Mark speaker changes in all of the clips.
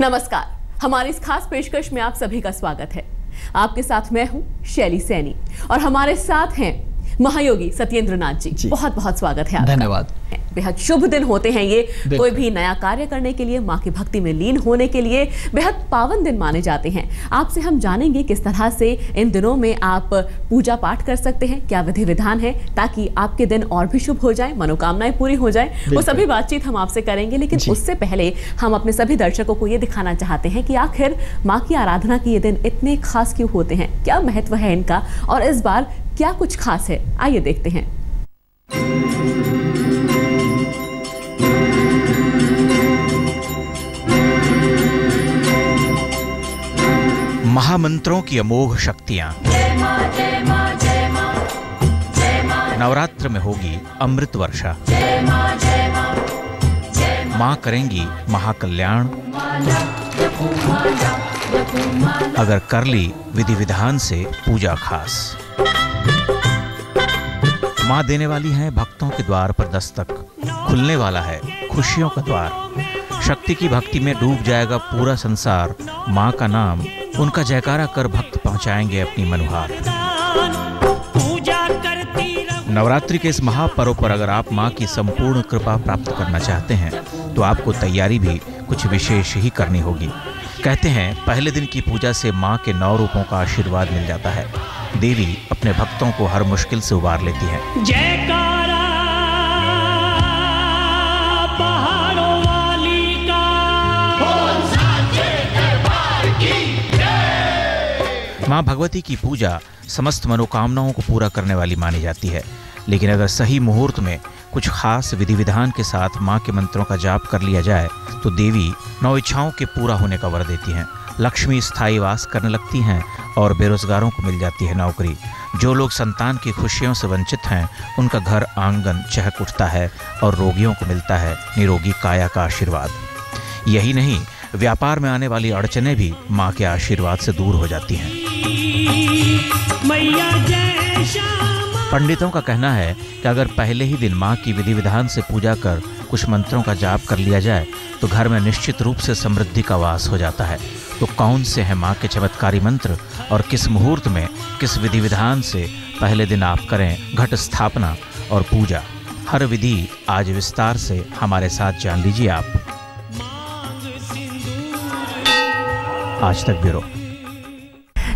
Speaker 1: नमस्कार, हमारी इस खास पेशकश में आप सभी का स्वागत है। आपके साथ मैं हूं शैली सैनी और हमारे साथ हैं महायोगी सत्येंद्र नाथ जी। बहुत बहुत स्वागत है आपका।
Speaker 2: धन्यवाद।
Speaker 1: बेहद शुभ दिन होते हैं ये, कोई भी नया कार्य करने के लिए, माँ की भक्ति में लीन होने के लिए बेहद पावन दिन माने जाते हैं। आपसे हम जानेंगे किस तरह से इन दिनों में आप पूजा पाठ कर सकते हैं, क्या विधि विधान है ताकि आपके दिन और भी शुभ हो जाए, मनोकामनाएं पूरी हो जाए। वो सभी बातचीत हम आपसे करेंगे, लेकिन उससे पहले हम अपने सभी दर्शकों को ये दिखाना चाहते हैं कि आखिर माँ की आराधना के ये दिन इतने खास क्यों होते हैं, क्या महत्व है इनका और इस बार क्या कुछ खास है। आइए देखते हैं।
Speaker 3: महामंत्रों की अमोघ शक्तियां। नवरात्र में होगी अमृत वर्षा। मां करेंगी महाकल्याण। अगर कर ली विधि विधान से पूजा खास। मां देने वाली हैं भक्तों के द्वार पर दस्तक। खुलने वाला है खुशियों का द्वार। शक्ति की भक्ति में डूब जाएगा पूरा संसार। मां का नाम उनका जयकारा कर भक्त पहुंचाएंगे अपनी मनुहार। नवरात्रि के इस महापर्व पर अगर आप मां की संपूर्ण कृपा प्राप्त करना चाहते हैं तो आपको तैयारी भी कुछ विशेष ही करनी होगी। कहते हैं पहले दिन की पूजा से मां के 9 रूपों का आशीर्वाद मिल जाता है। देवी अपने भक्तों को हर मुश्किल से उबार लेती है।
Speaker 4: जयकारा पहाड़ों वाली का, बोल साचे दरबार की जय।
Speaker 3: मां भगवती की पूजा समस्त मनोकामनाओं को पूरा करने वाली मानी जाती है, लेकिन अगर सही मुहूर्त में कुछ खास विधि विधान के साथ मां के मंत्रों का जाप कर लिया जाए तो देवी 9 इच्छाओं के पूरा होने का वर देती हैं। लक्ष्मी स्थायी वास करने लगती हैं और बेरोजगारों को मिल जाती है नौकरी। जो लोग संतान की खुशियों से वंचित हैं उनका घर आंगन चहक उठता है और रोगियों को मिलता है निरोगी काया का आशीर्वाद। यही नहीं, व्यापार में आने वाली अड़चनें भी मां के आशीर्वाद से दूर हो जाती हैं। पंडितों का कहना है कि अगर पहले ही दिन मां की विधि विधान से पूजा कर कुछ मंत्रों का जाप कर लिया जाए तो घर में निश्चित रूप से समृद्धि का वास हो जाता है। तो कौन से हैं मां के चमत्कारी मंत्र और किस मुहूर्त में किस विधि विधान से पहले दिन आप करें घट स्थापना और पूजा? हर विधि आज विस्तार से हमारे साथ जान लीजिए आप। आज तक ब्यूरो।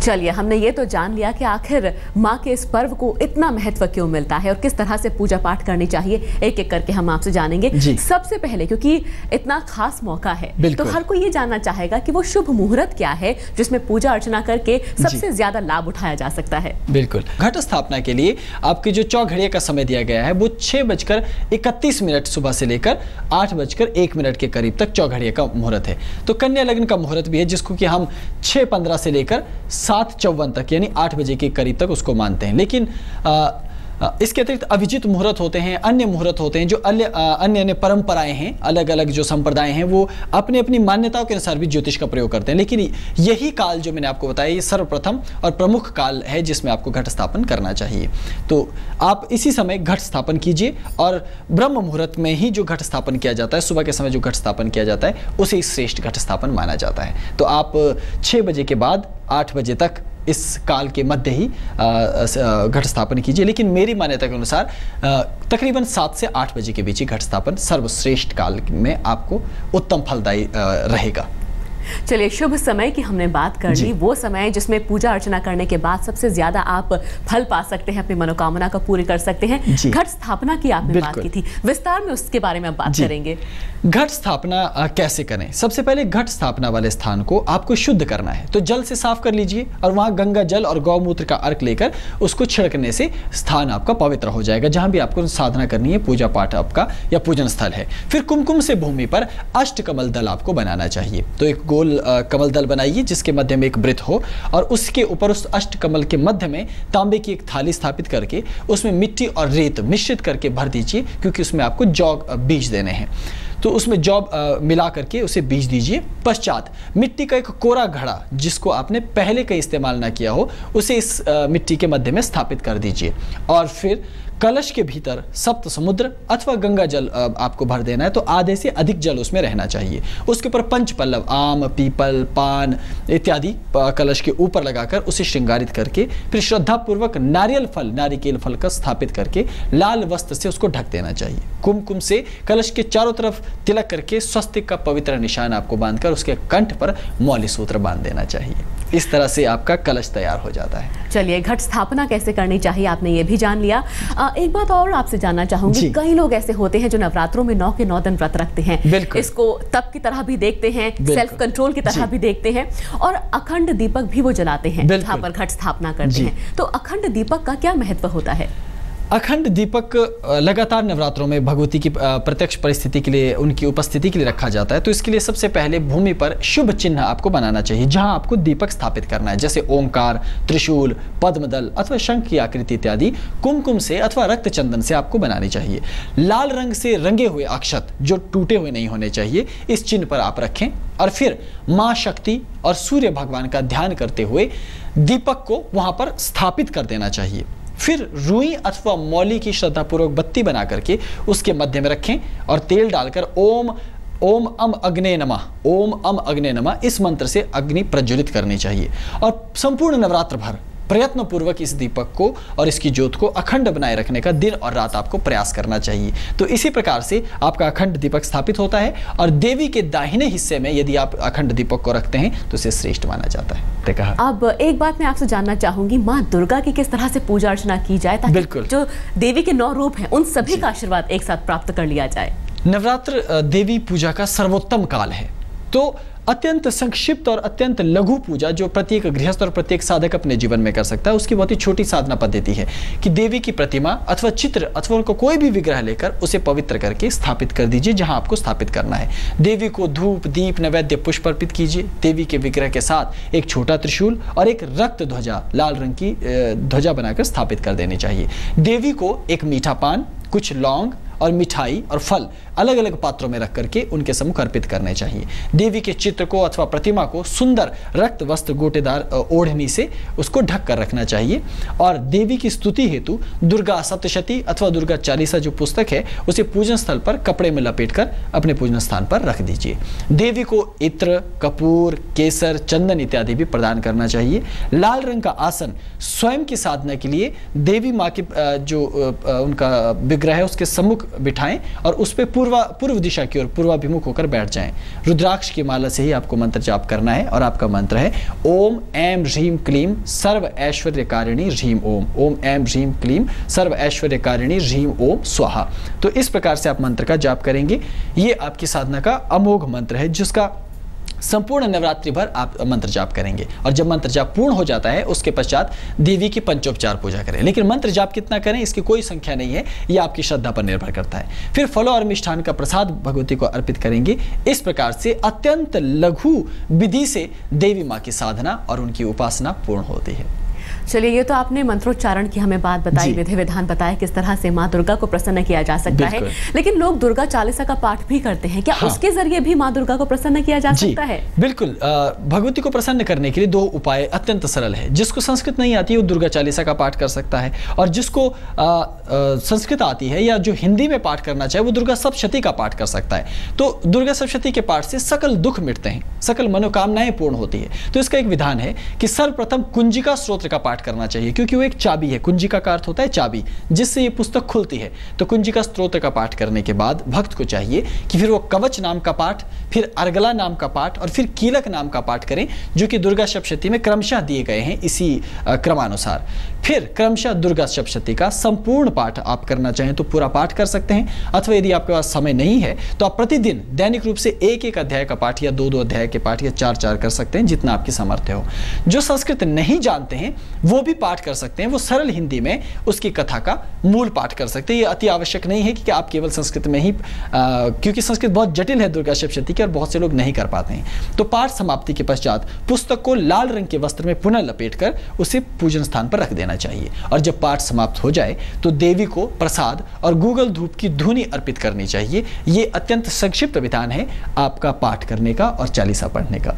Speaker 1: चलिए, हमने ये तो जान लिया कि आखिर माँ के इस पर्व को इतना महत्व क्यों मिलता है और किस तरह से पूजा पाठ करनी चाहिए। एक एक करके हम आपसे जानेंगे। सबसे पहले, क्योंकि इतना खास मौका है तो हर कोई ये जानना चाहेगा कि वो शुभ मुहूर्त क्या है जिसमें पूजा अर्चना करके सबसे ज्यादा लाभ उठाया जा सकता है।
Speaker 2: बिल्कुल। घट स्थापना के लिए आपकी जो चौघड़िया का समय दिया गया है वो 6:31 सुबह से लेकर 8:01 के करीब तक चौघड़िया का मुहूर्त है। तो कन्या लग्न का मुहूर्त भी है जिसको कि हम 6:15 से लेकर 7:54 तक यानी 8 बजे के करीब तक उसको मानते हैं। लेकिन इसके अतिरिक्त अभिजित मुहूर्त होते हैं, अन्य मुहूर्त होते हैं जो अन्य परंपराएं हैं, अलग अलग जो संप्रदाय हैं वो अपनी अपनी मान्यताओं के अनुसार भी ज्योतिष का प्रयोग करते हैं। लेकिन यही काल जो मैंने आपको बताया ये सर्वप्रथम और प्रमुख काल है जिसमें आपको घट स्थापन करना चाहिए। तो आप इसी समय घट स्थापन कीजिए और ब्रह्म मुहूर्त में ही जो घट स्थापन किया जाता है, सुबह के समय जो घट स्थापन किया जाता है उसे श्रेष्ठ घट स्थापन माना जाता है। तो आप 6 बजे के बाद 8 बजे तक इस काल के मध्य ही घट स्थापन कीजिए। लेकिन मेरी मान्यता के अनुसार तकरीबन 7 से 8 बजे के बीच ही घट स्थापन सर्वश्रेष्ठ काल में आपको उत्तम फलदायी रहेगा।
Speaker 1: चलिए, शुभ समय की हमने बात कर ली। वो समय जिसमें पूजा अर्चना करने के बाद सबसे ज्यादा आप फल पा सकते हैं, अपनी मनोकामना को पूरी कर सकते हैं। घट स्थापना की आपने बात की थी, विस्तार में उसके बारे में आप बात करेंगे।
Speaker 2: घट स्थापना कैसे करें? सबसे पहले घट स्थापना वाले स्थान को आपको शुद्ध करना है, तो जल से साफ कर लीजिए और वहां गंगा जल और गौमूत्र का अर्क लेकर उसको छिड़कने से स्थान आपका पवित्र हो जाएगा। जहां भी आपको साधना करनी है, पूजा पाठ आपका या पूजन स्थल है। फिर कुमकुम से भूमि पर अष्टकमल दल आपको बनाना चाहिए। तो एक गोल कमल दल बनाइए जिसके मध्य में एक वृत्त हो और उसके ऊपर उस अष्टकमल के मध्य में तांबे की एक थाली स्थापित करके उसमें मिट्टी और रेत मिश्रित करके भर दीजिए, क्योंकि उसमें आपको जौ बीज देने हैं। तो उसमें जौ मिला करके उसे बीज दीजिए। पश्चात मिट्टी का एक कोरा घड़ा जिसको आपने पहले कहीं इस्तेमाल ना किया हो उसे इस मिट्टी के मध्य में स्थापित कर दीजिए और फिर कलश के भीतर सप्त समुद्र अथवा गंगा जल आपको भर देना है, तो आधे से अधिक जल उसमें रहना चाहिए। उसके ऊपर पंच पल्लव आम, पीपल, पान इत्यादि कलश के ऊपर लगाकर उसे श्रृंगारित करके फिर श्रद्धापूर्वक नारिकेल फल का स्थापित करके लाल वस्त्र से उसको ढक देना चाहिए। कुमकुम से कलश के चारों तरफ तिलक करके स्वस्तिक का पवित्र निशान आपको बांधकर उसके कंठ पर मौली सूत्र बांध देना चाहिए। इस तरह से आपका कलश तैयार हो जाता है।
Speaker 1: चलिए, घट स्थापना कैसे करनी चाहिए आपने ये भी जान लिया। एक बात और आपसे जानना चाहूंगी, कई लोग ऐसे होते हैं जो नवरात्रों में 9 के 9 दिन व्रत रखते हैं, इसको तप की तरह भी देखते हैं, सेल्फ कंट्रोल की तरह भी देखते हैं, और अखंड दीपक भी वो जलाते हैं जहाँ पर घट स्थापना करते हैं। तो अखंड दीपक का क्या महत्व होता है?
Speaker 2: अखंड दीपक लगातार नवरात्रों में भगवती की प्रत्यक्ष परिस्थिति के लिए, उनकी उपस्थिति के लिए रखा जाता है। तो इसके लिए सबसे पहले भूमि पर शुभ चिन्ह आपको बनाना चाहिए जहां आपको दीपक स्थापित करना है, जैसे ओंकार, त्रिशूल, पद्मदल अथवा शंख की आकृति इत्यादि कुमकुम से अथवा रक्त चंदन से आपको बनानी चाहिए। लाल रंग से रंगे हुए अक्षत जो टूटे हुए नहीं होने चाहिए, इस चिन्ह पर आप रखें और फिर माँ शक्ति और सूर्य भगवान का ध्यान करते हुए दीपक को वहां पर स्थापित कर देना चाहिए। फिर रुई अथवा मौली की श्रद्धापूर्वक बत्ती बना करके उसके मध्य में रखें और तेल डालकर ओम अम अग्ने नमः, ओम अम अग्ने नमः इस मंत्र से अग्नि प्रज्वलित करनी चाहिए। और संपूर्ण नवरात्र भर प्रयत्न पूर्वक इस दीपक को और इसकी ज्योत को अखंड बनाए रखने का दिन और रात आपको प्रयास करना चाहिए। तो इसी प्रकार से आपका अखंड दीपक स्थापित होता है और देवी के दाहिने हिस्से में यदि आप अखंड दीपक को रखते हैं तो इसे श्रेष्ठ माना जाता है। कहा। अब
Speaker 1: एक बात मैं आपसे जानना चाहूंगी, माँ दुर्गा की किस तरह से पूजा अर्चना की जाए ताकि जो देवी के 9 रूप हैं उन सभी का आशीर्वाद एक साथ प्राप्त कर लिया जाए?
Speaker 2: नवरात्र देवी पूजा का सर्वोत्तम काल है, तो अत्यंत संक्षिप्त और अत्यंत लघु पूजा जो प्रत्येक गृहस्थ और प्रत्येक साधक अपने जीवन में कर सकता है, उसकी बहुत ही छोटी साधना पद्धति है कि देवी की प्रतिमा अथवा चित्र अथवा उनको कोई भी विग्रह लेकर उसे पवित्र करके स्थापित कर दीजिए जहां आपको स्थापित करना है। देवी को धूप, दीप, नैवेद्य, पुष्प अर्पित कीजिए। देवी के विग्रह के साथ एक छोटा त्रिशूल और एक रक्त ध्वजा, लाल रंग की ध्वजा बनाकर स्थापित कर देनी चाहिए। देवी को एक मीठा पान, कुछ लौंग और मिठाई और फल अलग अलग पात्रों में रख करके उनके सम्मुख अर्पित करने चाहिए। देवी के चित्र को अथवा प्रतिमा को सुंदर रक्त वस्त्र गोटेदार ओढ़नी से उसको ढक कर रखना चाहिए और देवी की स्तुति हेतु दुर्गा सप्तशती अथवा दुर्गा चालीसा जो पुस्तक है उसे पूजन स्थल पर कपड़े में लपेटकर अपने पूजन स्थान पर रख दीजिए। देवी को इत्र, कपूर, केसर, चंदन इत्यादि भी प्रदान करना चाहिए। लाल रंग का आसन स्वयं की साधना के लिए देवी माँ की जो उनका विग्रह है उसके सम्मुख बिठाएं और उस पर पूर्व दिशा की ओर पूर्वाभिमुख होकर बैठ जाएं। रुद्राक्ष की माला से ही आपको मंत्र जाप करना है और आपका मंत्र है ओम ऐं ह्रीं क्लीं सर्व ऐश्वर्यकारिणी ह्रीं ओम, ओम ऐं ह्रीं क्लीं सर्व ऐश्वर्यकारिणी ह्रीं ओम स्वाहा। तो इस प्रकार से आप मंत्र का जाप करेंगे। ये आपकी साधना का अमोघ मंत्र है जिसका संपूर्ण नवरात्रि भर आप मंत्र जाप करेंगे और जब मंत्र जाप पूर्ण हो जाता है उसके पश्चात देवी की पंचोपचार पूजा करें। लेकिन मंत्र जाप कितना करें इसकी कोई संख्या नहीं है, यह आपकी श्रद्धा पर निर्भर करता है। फिर फलों और मिष्ठान का प्रसाद भगवती को अर्पित करेंगे। इस प्रकार से अत्यंत लघु विधि से देवी माँ की साधना और उनकी उपासना पूर्ण होती है।
Speaker 1: चलिए, ये तो आपने मंत्रोच्चारण की हमें बात बताई, विधि विधान बताया किस तरह से माँ दुर्गा को प्रसन्न किया जा सकता है। लेकिन लोग दुर्गा चालीसा का पाठ भी करते हैं, क्या उसके जरिए भी माँ दुर्गा को प्रसन्न किया जा सकता है?
Speaker 2: बिल्कुल। भगवती को प्रसन्न करने के लिए 2 उपाय अत्यंत सरल है। जिसको संस्कृत नहीं आती है वो दुर्गा चालीसा का पाठ कर सकता है और जिसको संस्कृत आती है या जो हिंदी में पाठ करना चाहे वो दुर्गा सप्तशती का पाठ कर सकता है। तो दुर्गा सप्तशती के पाठ से सकल दुख मिटते हैं, सकल मनोकामनाएं पूर्ण होती है। तो इसका एक विधान है कि सर्वप्रथम कुंजिका स्तोत्र का पाठ करना चाहिए क्योंकि वो एक चाबी है। कुंजिका का अर्थ होता है चाबी, जिससे ये पुस्तक खुलती है। तो कुंजिका स्तोत्र का पाठ करने के बाद भक्त को चाहिए कि फिर वो कवच नाम का पाठ, फिर अर्गला नाम का पाठ और फिर कीलक नाम का पाठ करें जो कि दुर्गा सप्तशती में क्रमशः दिए गए हैं इसी क्रमानुसार। फिर क्रमशः दुर्गा सप्तशती का संपूर्ण पाठ आप करना चाहें तो पूरा पाठ कर सकते हैं, अथवा यदि आपके पास समय नहीं है तो आप प्रतिदिन दैनिक रूप से 1-1 अध्याय का पाठ या 2-2 अध्याय के पाठ या 4-4 कर सकते हैं, जितना आपकी सामर्थ्य हो। जो संस्कृत नहीं जानते हैं वो भी पाठ कर सकते हैं, वो सरल हिंदी में उसकी कथा का मूल पाठ कर सकते हैं। ये अति आवश्यक नहीं है कि आप केवल संस्कृत में ही क्योंकि संस्कृत बहुत जटिल है दुर्गा सप्तशती की और बहुत से लोग नहीं कर पाते हैं। तो पाठ समाप्ति के पश्चात पुस्तक को लाल रंग के वस्त्र में पुनः लपेटकर उसे पूजन स्थान पर रख देना चाहिए और जब पाठ समाप्त हो जाए तो देवी को प्रसाद और गूगल धूप की धूनी अर्पित करनी चाहिए। ये अत्यंत संक्षिप्त विधान है आपका पाठ करने का और चालीसा पढ़ने का।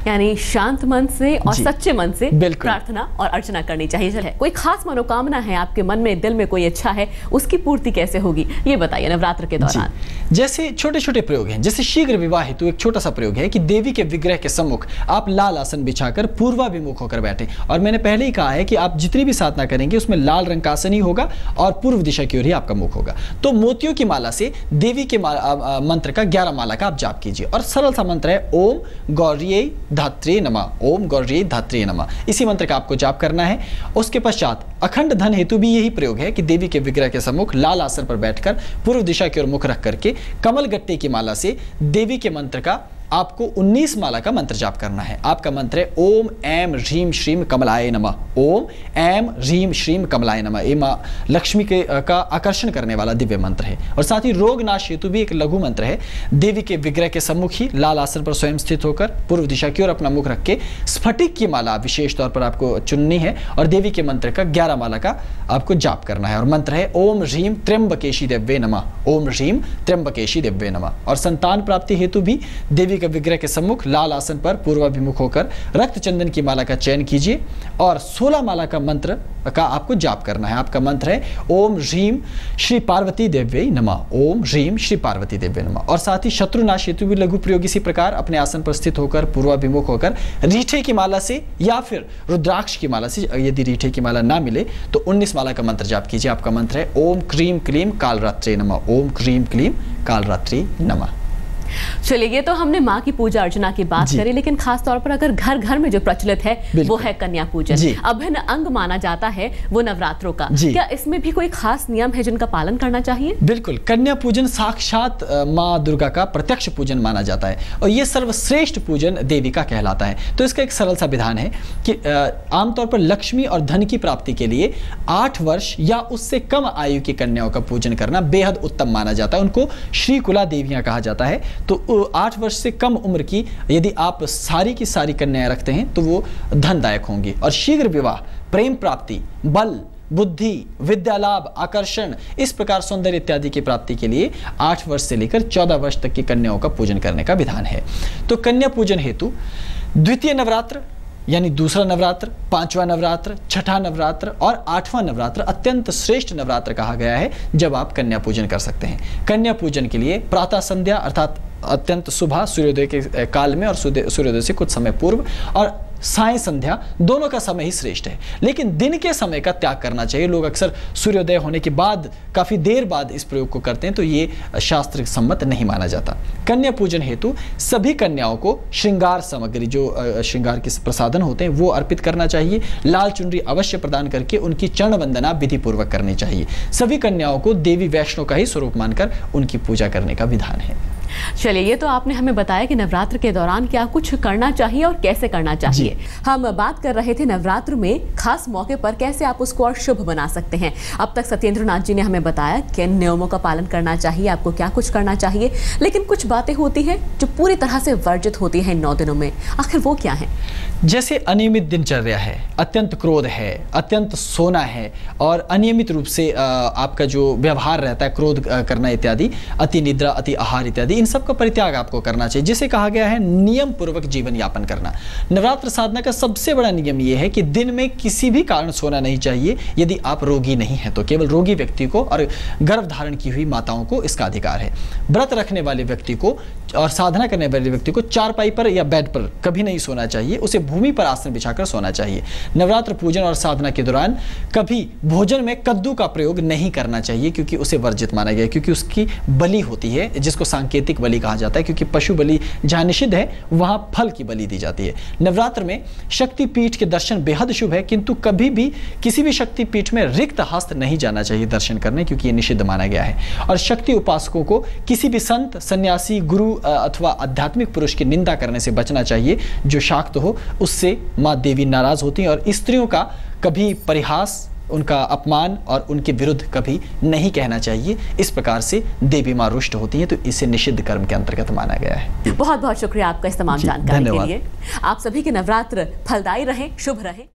Speaker 1: यानी शांत मन से और
Speaker 2: जी।
Speaker 1: सच्चे मन से
Speaker 2: बिल्कुल।
Speaker 1: प्रार्थना और अर्चना करनी चाहिए। कोई खास मनोकामना है आपके मन में, दिल में कोई इच्छा है, उसकी पूर्ति कैसे होगी ये बताइए नवरात्र के दौरान।
Speaker 2: जैसे छोटे छोटे प्रयोग हैं, जैसे शीघ्र विवाह हेतु एक छोटा सा प्रयोग है कि देवी के विग्रह के सम्मुख आप लाल आसन बिछाकर पूर्वाभिमुख होकर बैठे। और मैंने पहले ही कहा है कि आप जितनी भी साधना करेंगे उसमें लाल रंग का आसन ही होगा और पूर्व दिशा की ओर ही आपका मुख होगा। तो मोतियों की माला से देवी के मंत्र का 11 माला का आप जाप कीजिए। और सरल सा मंत्र है ओम गौरीये धात्रे नमः, ओम गौरीये धात्रे नमः। इसी मंत्र का आपको जाप करना है। उसके पश्चात अखंड धन हेतु भी यही प्रयोग है कि देवी के विग्रह के सम्मुख लाल आसन पर बैठकर पूर्व दिशा की ओर मुख रख करके कमल गट्टे की माला से देवी के मंत्र का आपको 19 माला का मंत्र जाप करना है। आपका मंत्र है ओम ऐम ह्रीम श्रीम कमलाय नमः, ओम ऐम ह्रीम श्रीम कमलाय नमः। ये माँ लक्ष्मी के का आकर्षण करने वाला दिव्य मंत्र है। और साथ ही रोग नाश हेतु भी एक लघु मंत्र है। देवी के विग्रह के सम्मुख ही लाल आसन पर स्वयं स्थित होकर पूर्व दिशा की ओर अपना मुख रख के स्फटिक की माला विशेष तौर पर आपको चुननी है और देवी के मंत्र का 11 माला का आपको जाप करना है। और मंत्र है ओम ह्रीम त्र्यंबकेशी देव्ये नमः, ओम ह्रीम त्र्यंबकेशी देव्ये नमः। और संतान प्राप्ति हेतु भी देवी के विग्रह के सम्मुख लाल आसन पर पूर्वाभिमुख होकर रक्त चंदन की माला का चयन कीजिए और 16 माला का मंत्र का आपको जाप करना है। आपका मंत्र है ओम ह्रीम श्री पार्वती देव्यै नमः, ओम ह्रीम श्री पार्वती देव्यै नमः। और साथ ही शत्रुनाश हेतु भी लघु प्रयोग इसी प्रकार अपने आसन पर स्थित होकर पूर्वाभिमुख होकर रीठे की माला से या फिर रुद्राक्ष की माला से, यदि रीठे की माला ना मिले तो 19 माला का मंत्र जाप कीजिए। आपका मंत्र है ओम क्रीम क्लीम कालरात्रे नमः, ओम क्रीम क्लीम कालरात्रे नमः।
Speaker 1: चलिए, ये तो हमने माँ की पूजा अर्चना की बात करी, लेकिन खास तौर पर अगर घर घर में जो प्रचलित है वो है कन्या पूजन। अभिन्न अंग माना जाता है वो नवरात्रों का। क्या इसमें भी कोई खास नियम है जिनका पालन करना चाहिए? बिल्कुल,
Speaker 2: कन्या पूजन साक्षात माँ दुर्गा का प्रत्यक्ष पूजन माना जाता है और ये सर्वश्रेष्ठ पूजन देवी का कहलाता है। तो इसका एक सरल सा विधान है कि आमतौर पर लक्ष्मी और धन की प्राप्ति के लिए 8 वर्ष या उससे कम आयु की कन्याओं का पूजन करना बेहद उत्तम माना जाता है। उनको श्रीकुला देवियां कहा जाता है। तो 8 वर्ष से कम उम्र की यदि आप सारी की सारी कन्याएं रखते हैं तो वो धनदायक होंगी। और शीघ्र विवाह, प्रेम प्राप्ति, बल, बुद्धि, विद्या लाभ, आकर्षण, इस प्रकार सौंदर्य इत्यादि की प्राप्ति के लिए 8 वर्ष से लेकर 14 वर्ष तक की कन्याओं का पूजन करने का विधान है। तो कन्या पूजन हेतु द्वितीय नवरात्र यानी दूसरा नवरात्र, 5वां नवरात्र, 6ठा नवरात्र और 8वां नवरात्र अत्यंत श्रेष्ठ नवरात्र कहा गया है जब आप कन्या पूजन कर सकते हैं। कन्या पूजन के लिए प्रातः संध्या अर्थात अत्यंत सुबह सूर्योदय के काल में और सूर्योदय से कुछ समय पूर्व और साय संध्या दोनों का समय ही श्रेष्ठ है। लेकिन दिन के समय का त्याग करना चाहिए। लोग अक्सर सूर्योदय होने के बाद काफी देर बाद इस प्रयोग को करते हैं, तो ये शास्त्र सम्मत नहीं माना जाता। कन्या पूजन हेतु सभी कन्याओं को श्रृंगार सामग्री, जो श्रृंगार के प्रसाधन होते हैं, वो अर्पित करना चाहिए। लाल चुनरी अवश्य प्रदान करके उनकी चरण वंदना विधि पूर्वक करनी चाहिए। सभी कन्याओं को देवी वैष्णो का ही स्वरूप मानकर उनकी पूजा करने का विधान है।
Speaker 1: चलिए, ये तो आपने हमें बताया कि नवरात्र के दौरान क्या कुछ करना चाहिए और कैसे करना चाहिए। हम बात कर रहे थे नवरात्र में खास मौके पर कैसे आप उसको और शुभ बना सकते हैं। अब तक सत्येंद्र नाथ जी ने हमें बताया किन नियमों का पालन करना चाहिए, आपको क्या कुछ करना चाहिए, लेकिन कुछ बातें होती हैं जो पूरी तरह से वर्जित होती हैं इन 9 दिनों में। आखिर वो क्या है?
Speaker 2: जैसे अनियमित दिनचर्या है, अत्यंत क्रोध है, अत्यंत सोना है और अनियमित रूप से आपका जो व्यवहार रहता है, क्रोध करना इत्यादि, अति निद्रा, अति आहार इत्यादि, इन सब का परित्याग आपको करना चाहिए। जिसे कहा गया है नियम पूर्वक जीवन यापन करना। नवरात्र साधना का सबसे बड़ा नियम यह है कि दिन में किसी भी कारण सोना नहीं चाहिए। यदि आप रोगी नहीं हैं तो केवल रोगी व्यक्ति को और गर्भ धारण की हुई माताओं को इसका अधिकार है। व्रत रखने वाले व्यक्ति को और साधना करने वाले व्यक्ति को चारपाई पर या बेड पर कभी नहीं सोना चाहिए। उसे भूमि पर आसन बिछाकर सोना चाहिए। नवरात्र पूजन और साधना के दौरान कभी भोजन में कद्दू का प्रयोग नहीं करना चाहिए, क्योंकि उसे वर्जित माना गया है, क्योंकि उसकी बलि होती है जिसको सांकेतिक बलि कहा जाता है। क्योंकि पशु बलि जहां निषिद्ध है वहां फल की बलि दी जाती है। नवरात्र में शक्ति पीठ के दर्शन बेहद शुभ है, किंतु कभी भी किसी भी शक्ति पीठ में रिक्त हस्त नहीं जाना चाहिए दर्शन करने, क्योंकि ये निषिद्ध माना गया है। और शक्ति उपासकों को किसी भी संत, सन्यासी, गुरु अथवा आध्यात्मिक पुरुष की निंदा करने से बचना चाहिए जो शाक्त हो। उससे माँ देवी नाराज होती हैं और स्त्रियों का कभी परिहास, उनका अपमान और उनके विरुद्ध कभी नहीं कहना चाहिए। इस प्रकार से देवी माँ रुष्ट होती हैं, तो इसे निषिद्ध कर्म के अंतर्गत माना गया है।
Speaker 1: बहुत बहुत शुक्रिया आपका इस तमाम जानकारी के लिए। आप सभी के नवरात्र फलदायी रहे, शुभ रहे।